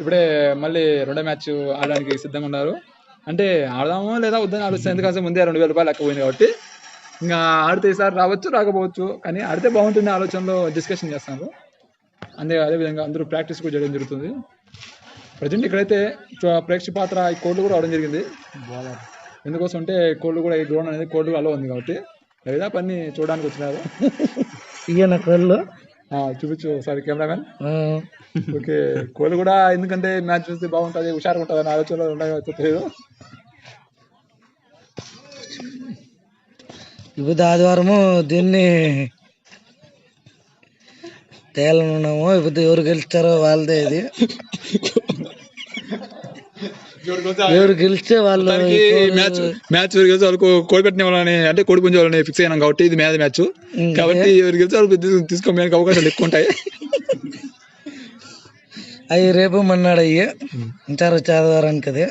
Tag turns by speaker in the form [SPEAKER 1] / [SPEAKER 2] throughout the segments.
[SPEAKER 1] ఇప్పుడే మళ్ళీ రెండో మ్యాచ్ ఆడడానికి సిద్ధంగా ఉన్నారు. అంటే ఆడదామో లేదా వద్దని ఆలోచిస్తాను, ఎందుకంటే ముందే 2,000 రూపాయలు లెక్క పోయింది కాబట్టి ఇంకా ఆడితే ఈసారి రావచ్చు రాకపోవచ్చు, కానీ ఆడితే బాగుంటుంది ఆలోచనలో డిస్కషన్ చేస్తాను. అదేవిధంగా అందరూ ప్రాక్టీస్ కూడా చేయడం జరుగుతుంది. ప్రజెంట్ ఇక్కడైతే ప్రేక్షక పాత్ర ఈ కోర్టు కూడా అవడం జరిగింది. ఎందుకోసం అంటే కోళ్ళు కూడా ఈ గ్రౌండ్ అనేది కోళ్ళు అలో ఉంది కాబట్టి లేదా పని చూడడానికి వచ్చినారు.
[SPEAKER 2] ఈయన కోళ్ళు
[SPEAKER 1] చూపించు ఒకసారి కెమెరామెన్. ఓకే, కోళ్ళు కూడా ఎందుకంటే మ్యాచ్ చూస్తే బాగుంటుంది, హుషారుగా ఉంటుంది అని ఆలోచనలో ఉండలేదు.
[SPEAKER 2] ఇప్పుడు ఆదివారము దీన్ని తేలనున్నాము. ఇప్పుడు ఎవరు గెలుస్తారో వాళ్ళదే. ఇది ఎవరు గెలిస్తే వాళ్ళు
[SPEAKER 1] మ్యాచ్ గెలిచి వాళ్ళకు కోడి పెట్టిన వాళ్ళని అంటే కోడి పుంజే వాళ్ళని ఫిక్స్ అయినాం కాబట్టి ఇది మ్యాచ్ కాబట్టి ఎవరు గెలిచి వాళ్ళకి తీసుకోవడానికి అవకాశాలు ఎక్కువ ఉంటాయి.
[SPEAKER 2] అవి రేపు మన్నాడు అయ్యి ఉంటారు ఆదివారానికి. అది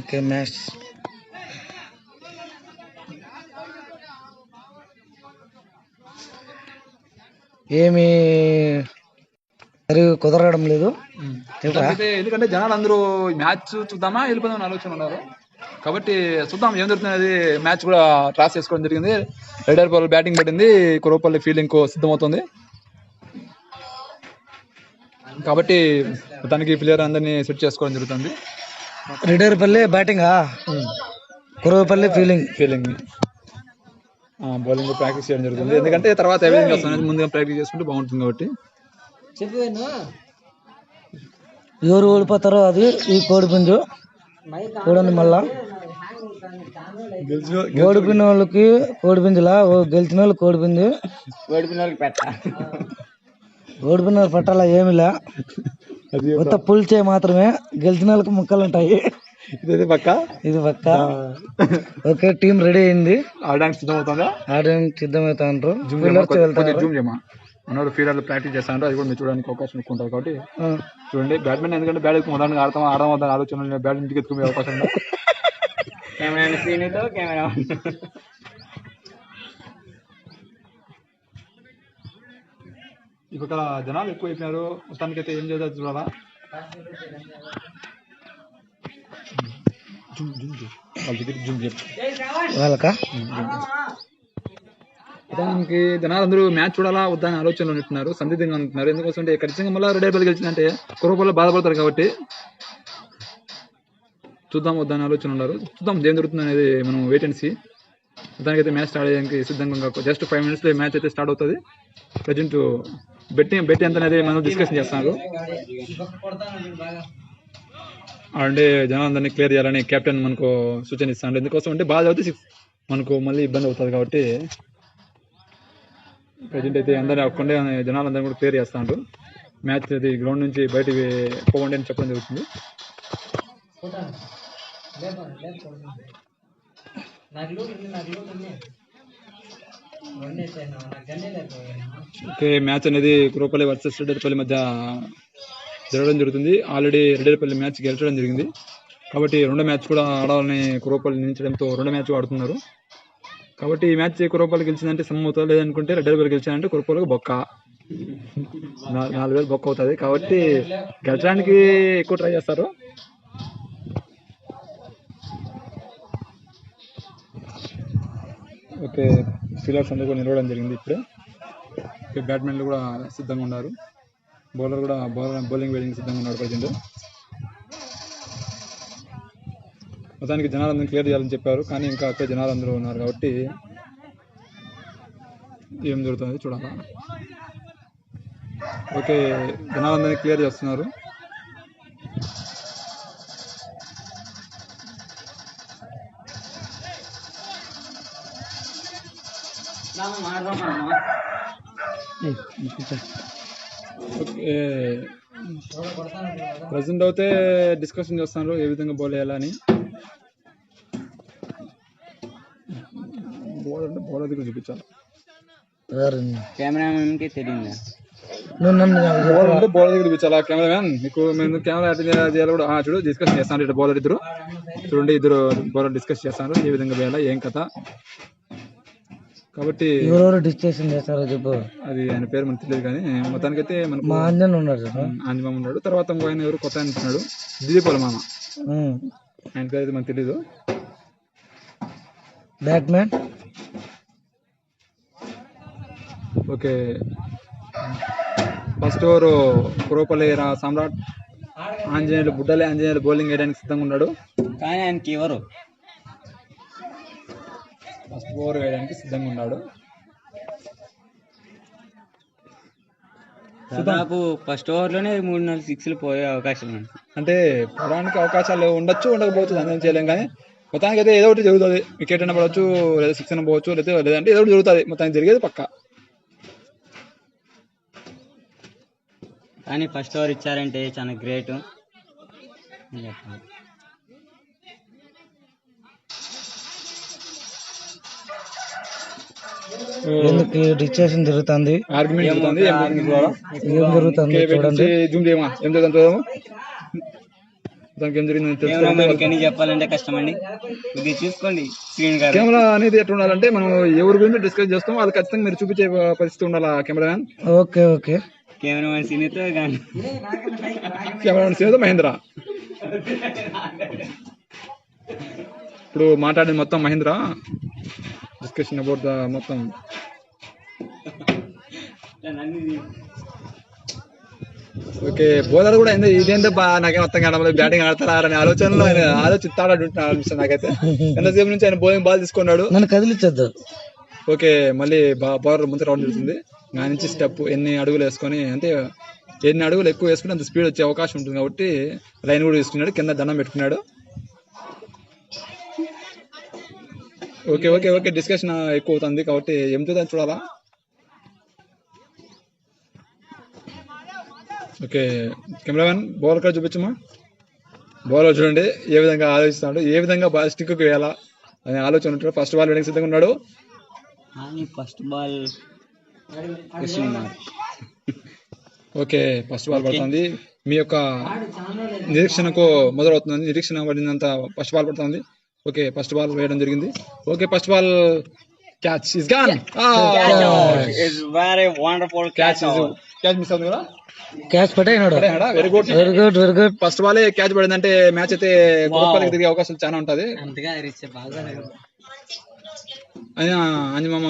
[SPEAKER 2] ఓకే. మ్యాచ్ ఏమి కుదరడం లేదు
[SPEAKER 1] ఎందుకంటే జనాలు అందరూ మ్యాచ్ చూద్దామా వెళ్ళిపోదామని ఆలోచన ఉన్నారు కాబట్టి చూద్దాం ఏం జరుగుతుంది. మ్యాచ్ కూడా ట్రాస్ చేసుకోవడం జరిగింది. రెడర్పల్లి బ్యాటింగ్ పడింది, కురవపల్లి ఫీల్డింగ్ సిద్ధమవుతుంది కాబట్టి తనకి ప్లేయర్ అందరినీ సెట్ చేసుకోవడం జరుగుతుంది.
[SPEAKER 2] రెడర్పల్లి బ్యాటింగ్, కురవపల్లి
[SPEAKER 1] ఫీల్డింగ్ బౌలింగ్ ప్రాక్టీస్ చేయడం జరుగుతుంది. ఎందుకంటే తర్వాత ఎవరింగ్ వస్తుంది ముందుగా ప్రాక్టీస్ చేసుకుంటే బాగుంటుంది కాబట్టి.
[SPEAKER 2] ఎవరు ఓడిపోతారో అది ఈ కోడి పుంజు చూడండి. మళ్ళా ఓడిపోయిన వాళ్ళకి కోడి పుంజులా, గెలిచిన వాళ్ళు కోడి పుంజు, ఓడిపోయిన వాళ్ళకి పట్టాలా ఏమిలా, మొత్తం పుల్చే మాత్రమే. గెలిచిన వాళ్ళకి ముక్కలు ఉంటాయి.
[SPEAKER 1] ఇది పక్క.
[SPEAKER 2] ఓకే, టీం రెడీ అయింది,
[SPEAKER 1] ఆడడానికి
[SPEAKER 2] సిద్ధమవుతాండ్రు.
[SPEAKER 1] మనోడు ఫీల్డర్లు ప్రాక్టీస్ చేస్తాను, అది కూడా మీరు చూడడానికి అవకాశం ఎక్కువ ఉంటుంది కాబట్టి చూడండి. బ్యాట్మెన్ ఎందుకంటే బ్యాట్ ఎక్కువ మొదటి ఆడదాం ఆలోచన బ్యాట్ ఇంటికి ఎత్తుకునే అవకాశం ఉంది. ఇక్కడ జనాలు ఎక్కువ అయిపోయినారు. మొత్తానికైతే ఏం చేద్దాం చూడాలా. దానికి జనాలందరూ మ్యాచ్ చూడాలా వద్దని ఆలోచనలు ఉంటున్నారు, సందిగ్ధంగా ఉంటున్నారు. ఎందుకోసం అంటే ఖచ్చితంగా మళ్ళీ రెడర్పల్లి గెలిచిందంటే కురవపల్లి బాధపడతారు కాబట్టి చూద్దాం వద్దని ఆలోచన ఉన్నారు. చూద్దాం ఏం జరుగుతుంది అనేది మనం వెయిట్ అండ్ సీ. దానికైతే మ్యాచ్ స్టార్ట్ అయ్యేందుకు సిద్ధంగా జస్ట్ 5 minutes మ్యాచ్ అయితే స్టార్ట్ అవుతుంది. ప్రజెంట్ బెట్టి ఎంత అనేది మనం డిస్కషన్ చేస్తున్నారు. అంటే జనాలందరినీ క్లియర్ చేయాలని కెప్టెన్ మనకు సూచన ఇస్తాడు. ఎందుకోసం అంటే బాగా అవుతే మనకు మళ్ళీ ఇబ్బంది అవుతుంది కాబట్టి ప్రజెంట్ అయితే అందరినీ అవ్వకుండా జనాలందరినీ కూడా క్లియర్ చేస్తాడు. మ్యాచ్ అది గ్రౌండ్ నుంచి బయటికి పోవండి అని చెప్పడం జరుగుతుంది. ఓకే, మ్యాచ్ అనేది కురవపల్లి వర్సెస్ రెడ్డిపల్లి మధ్య జరగడం జరుగుతుంది. ఆల్రెడీ రెడ్డిపల్లి మ్యాచ్ గెలిచడం జరిగింది కాబట్టి రెండో మ్యాచ్ కూడా ఆడాలని కురవపల్లి నిర్ణయించడంతో రెండో మ్యాచ్ ఆడుతున్నారు. కాబట్టి ఈ మ్యాచ్ కురవపల్లి గెలిచిందంటే సమ్ అవుతుంది, లేదనుకుంటే రెడ్డిపల్లి గెలిచారంటే కురవపల్లికి బొక్క 4,000 బొక్క అవుతుంది. కాబట్టి గెలిచడానికి ఎక్కువ ట్రై చేస్తారు. ఓకే, ఫీల్డర్స్ అందరూ కూడా నిలవడం జరిగింది ఇప్పుడే. ఓకే, బ్యాట్మెన్లు కూడా సిద్ధంగా ఉన్నారు, బౌలర్ కూడా బౌలింగ్ వేయడానికి సిద్ధంగా ఉన్నారు ప్రజెంట్. మొత్తానికి జనాలందరూ క్లియర్ చేయాలని చెప్పారు, కానీ ఇంకా అక్కడ జనాలందరూ ఉన్నారు కాబట్టి ఏం జరుగుతుంది చూడాలా. ఓకే, జనాలందరినీ క్లియర్ చేస్తున్నారు. ప్రజెంట్ అయితే డిస్కషన్ చేస్తున్నారు ఏ విధంగా బౌల్ వేయాలని. బౌలర్ దగ్గర చూపించాలి,
[SPEAKER 2] కెమెరామెన్కి తెలియదు.
[SPEAKER 1] బౌలర్ దగ్గర చూపించాలా కెమెరామెన్ మీకు. మేము కెమెరా చేయాలి కూడా చూడు డిస్కషన్ చేస్తాను. ఇటు బౌలర్ ఇద్దరు చూడండి, ఇద్దరు బౌలర్ డిస్కస్ చేస్తాను ఏ విధంగా వేయాలా ఏం కథ. కాబట్టి
[SPEAKER 2] ఎవరెవరు డిస్కషన్ చేస్తారో చెప్పు.
[SPEAKER 1] అది ఆయన పేరు మనకు తెలియదు కానీ మొత్తానికైతే మనకు
[SPEAKER 2] మా అంజన్ ఉన్నాడు కదా.
[SPEAKER 1] ఆంజమామ ఉన్నాడు. తర్వాత ఇంకో ఆయన ఎవరు కొత్త ఆయన ఉంటున్నాడు, దిలీపోల మామ. ఆయన పేరు అయితే మనకు తెలీదు.
[SPEAKER 2] Batsman.
[SPEAKER 1] Okay, first over Puropalli Samrat Anjaneyulu బుడ్డలే ఆంజనేయులు బౌలింగ్ వేయడానికి సిద్ధంగా ఉన్నాడు.
[SPEAKER 3] కానీ ఆయనకి ఎవరు
[SPEAKER 1] ఫస్ట్ ఓవర్ వేయడానికి సిద్ధంగా ఉన్నాడు.
[SPEAKER 3] దాదాపు ఫస్ట్ ఓవర్లోనే 3-4 సిక్స్లు పోయే అవకాశం ఉంది.
[SPEAKER 1] అంటే పడడానికి అవకాశాలు ఉండొచ్చు, ఉండకపోవచ్చు, దాని చేయలేం. కానీ మొత్తానికి అయితే ఏదో ఒకటి జరుగుతుంది. వికెట్ అయినా పడవచ్చు, లేదా సిక్స్ అయినా పోవచ్చు, లేదంటే ఏదో ఒకటి జరుగుతుంది. మొత్తానికి జరిగేది పక్కా.
[SPEAKER 3] కానీ ఫస్ట్ ఓవర్ ఇచ్చారంటే చాలా గ్రేట్.
[SPEAKER 2] ఎందుకు డిస్కషన్ జరుగుతుంది,
[SPEAKER 1] ఆర్గ్యుమెంట్ జరుగుతుంది.
[SPEAKER 2] ఏం జరుగుతుంది చూడండి.
[SPEAKER 1] జూమ్ చేయమా, ఏం జరుగుతుందో దానికి ఏం జరిగింది
[SPEAKER 3] తెలుసుకోవడానికి చెప్పాలంటే కష్టమండి. ఇది చూసుకోండి స్క్రీన్ గారు.
[SPEAKER 1] కెమెరా అనేది ఎట్లా ఉండాలంటే మనం ఎవరి గురించి డిస్కస్ చేస్తామో అది ఖచ్చితంగా మీరు చూపించే పరిస్థితి ఉండాలి కెమెరామ్యాన్.
[SPEAKER 2] Okay okay.
[SPEAKER 3] కెమెరామెన్ సీనితో కానీ
[SPEAKER 1] కెమెరామ్యాన్ సీనితో మహేంద్ర. ఇప్పుడు మాట్లాడేది మొత్తం మహేంద్ర, డిస్కషన్ అబౌట్ ద మొత్తం. ఓకే, బౌలర్ కూడా ఇదేందో నాకేం అర్థం కావడం, బ్యాటింగ్ ఆడతారా అనే ఆలోచనలో ఆయన ఆలోచిస్తాడంటున్నాను అనిపిస్తుంది నాకైతే. ఎంతసేపు నుంచి ఆయన బౌలింగ్ బాల్ తీసుకున్నాడు.
[SPEAKER 2] నన్ను కదిలించద్దు.
[SPEAKER 1] ఓకే, మళ్ళీ బౌలర్ ముందు రౌండ్ జరుగుతుంది. నా నుంచి స్టెప్ ఎన్ని అడుగులు వేసుకొని, అంటే ఎన్ని అడుగులు ఎక్కువ వేసుకుని అంత స్పీడ్ వచ్చే అవకాశం ఉంటుంది కాబట్టి లైన్ కూడా తీసుకున్నాడు, కింద దండం పెట్టుకున్నాడు. ఓకే ఓకే ఓకే, డిస్కషన్ ఎక్కువ అవుతుంది కాబట్టి ఏం చూద్దాం, చూడాలా. ఓకే, కెమెరామెన్ బౌలర్ కూడా చూపించమా. బౌలర్ చూడండి ఏ విధంగా ఆలోచిస్తున్నాడు, ఏ విధంగా బాల్ స్టిక్ వేయాలా అనే ఆలోచన ఉంటాడు. ఫస్ట్ బాల్ వేయడానికి సిద్ధంగా ఉన్నాడు.
[SPEAKER 3] First ball
[SPEAKER 1] okay, first ball పడుతుంది. మీ యొక్క నిరీక్షణకు మొదలవుతుంది. నిరీక్షణ పడినంత ఫస్ట్ బాల్ పడుతుంది. ఓకే, ఫస్ట్ బాల్ వేయడం జరిగింది. Okay, first ball catch is gone. Catch miss అవుతుంది కదా,
[SPEAKER 2] క్యాచ్ పట్టేనాడు.
[SPEAKER 1] Very good
[SPEAKER 2] very good very good.
[SPEAKER 1] First బాలే క్యాచ్ పడిందంటే మ్యాచ్ అయితే గొప్పలకి తిరిగే అవకాశం చాలా ఉంటది. అంజమామ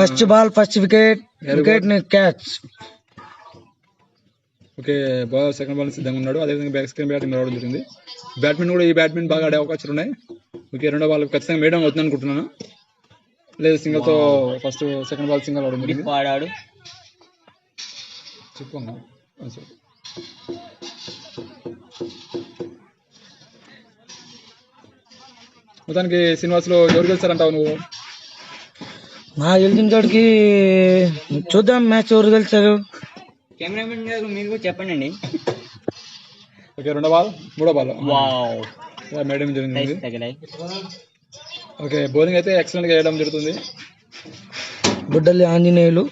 [SPEAKER 2] first ball first wicket, wicket catch.
[SPEAKER 1] Okay, ball second ball సిద్ధంగా ఉన్నాడు. అదేవిధంగా బ్యాక్ స్క్రీన్ బ్యాటింగ్ రావడం జరిగింది. బ్యాట్మెన్ కూడా ఈ బ్యాట్మెన్ బాగా ఆడే అవకాశాలు ఉన్నాయి. ఓకే, రెండో బాల్ ఖచ్చితంగా వేయడం అవుతుంది అనుకుంటున్నాను. లేదు సింగిల్ తో ఫస్ట్ సెకండ్ బాల్ సింగిల్ అవడం జరిగింది.
[SPEAKER 3] ఆడాడు
[SPEAKER 1] చెప్పు. మొత్తానికి శ్రీనివాస్ లో ఎవరు గెలిచారంటావు నువ్వు?
[SPEAKER 2] నా గెలిచిన చోటికి చూద్దాం మ్యాచ్ ఎవరు గెలిచారు.
[SPEAKER 3] కెమెరామెన్ గారు మీరు కూడా చెప్పండి అండి.
[SPEAKER 1] ఓకే, రెండో బాల్ మూడో బాల్
[SPEAKER 3] వావ్
[SPEAKER 1] మేడం జరిగింది.
[SPEAKER 3] తగిలాయి.
[SPEAKER 1] ఓకే, బౌలింగ్ అయితే ఎక్సలెంట్ గా వేయడం జరుగుతుంది.
[SPEAKER 2] బుడ్డలి ఆంజనేయులు.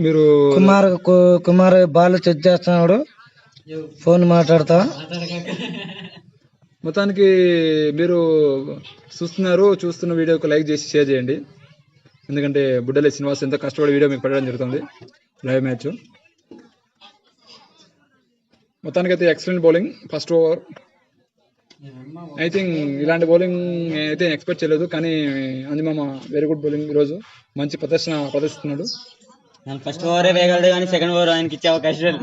[SPEAKER 1] మీరు
[SPEAKER 2] కుమార్ బాల్ చెక్ చేస్తున్నాడు, ఫోన్ మాట్లాడతా.
[SPEAKER 1] మొత్తానికి మీరు చూస్తున్న వీడియోకి లైక్ చేసి షేర్ చేయండి. ఎందుకంటే బుడ్డలే శ్రీనివాస్ ఎంతో కష్టపడి వీడియో మీకు పెట్టడం జరుగుతుంది. లైవ్ మ్యాచ్ మొత్తానికి అయితే excellent bowling first over. I think ఇలాంటి బౌలింగ్ అయితే ఎక్స్పెక్ట్ చేయలేదు, కానీ అంజమామ వెరీ గుడ్ బౌలింగ్ ఈరోజు, మంచి ప్రదర్శిస్తున్నాడు.
[SPEAKER 3] ఫస్ట్ ఓవరే వేయగలడు కానీ సెకండ్ ఓవర్ ఆయనకి ఇచ్చే అవకాశాలు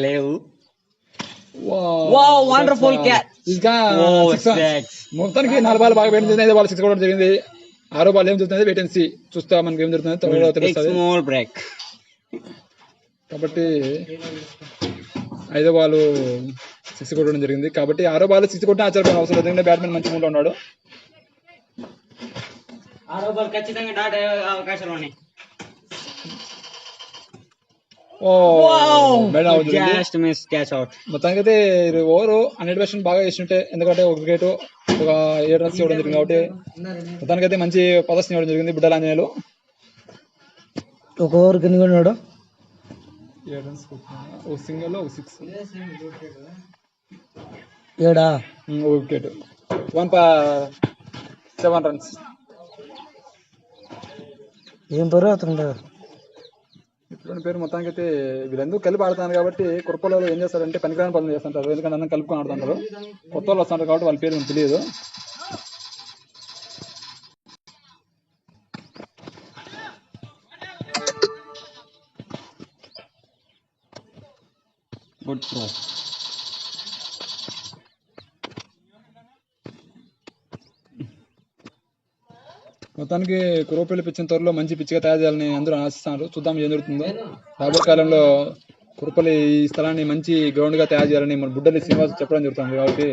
[SPEAKER 3] లేవు. Wonderful catch.
[SPEAKER 1] మొత్తానికి 4 బాల్ బాగా వేయడం జరిగింది. 5 బాల్ 6 కూడా జరిగింది. 6వ బాల్ ఏం జరుగుతుంది వెయిట్ అండ్ సీ, చూస్తా మనకి ఏం జరుగుతుంది త్వరగా తెలుస్తుంది. కాబట్టి 5వ బాల్ 6 కొట్టడం జరిగింది. కాబట్టి 6వ బాల్ 6 కొట్టిన ఆశ్చర్యపోయిన అవసరం లేదు, ఎందుకంటే బ్యాట్మెన్ మంచి మూడ్ లో ఉన్నాడు.
[SPEAKER 3] 6వ బాల్ ఖచ్చితంగా డాట్ అయ్యే అవకాశాలు ఉన్నాయి.
[SPEAKER 1] ఓ మేడం అవుట్ జరిగింది.
[SPEAKER 3] Just miss catch out.
[SPEAKER 1] మొత్తానికైతే ఓవర్ 100% బాగా చేస్తుంటే, ఎందుకంటే ఒక వికెట్ ఒక 7 రన్స్ ఇవ్వడం జరిగింది కాబట్టి మొత్తానికైతే మంచి ప్రదర్శన ఇవ్వడం జరిగింది బుడ్డల ఆంజనేయులు.
[SPEAKER 2] ఒక ఓవర్ కింద కొన్నాడు.
[SPEAKER 1] 7 రన్స్ ఒక సింగిల్ ఒక 6
[SPEAKER 2] ఏడా
[SPEAKER 1] ఒక వికెట్ 1.7 రన్స్.
[SPEAKER 2] ఏం పేరు అతను
[SPEAKER 1] ఇప్పుడు పేరు మొత్తానికి అయితే వీళ్ళందరూ కలిపి ఆడుతున్నారు కాబట్టి కుర్పలలో ఏం చేస్తారంటే పనికిరాని పనులు చేస్తుంటారు, ఎందుకంటే అందరం కలుపుకొని ఆడుతుంటారు. కొత్త వాళ్ళు వస్తుంటారు కాబట్టి వాళ్ళ పేరు మనకు తెలియదు.
[SPEAKER 3] Good throw.
[SPEAKER 1] మొత్తానికి కురవపల్లి పిచ్చిన త్వరలో మంచి పిచ్చిగా తయారు చేయాలని అందరూ ఆశిస్తున్నారు. చూద్దాం ఏం జరుగుతుందో. రాబోయే కాలంలో కురపల్లి ఈ స్థలాన్ని మంచి గ్రౌండ్ గా తయారు చేయాలని మన బుడ్డలి శ్రీనివాస్ చెప్పడం జరుగుతుంది కాబట్టి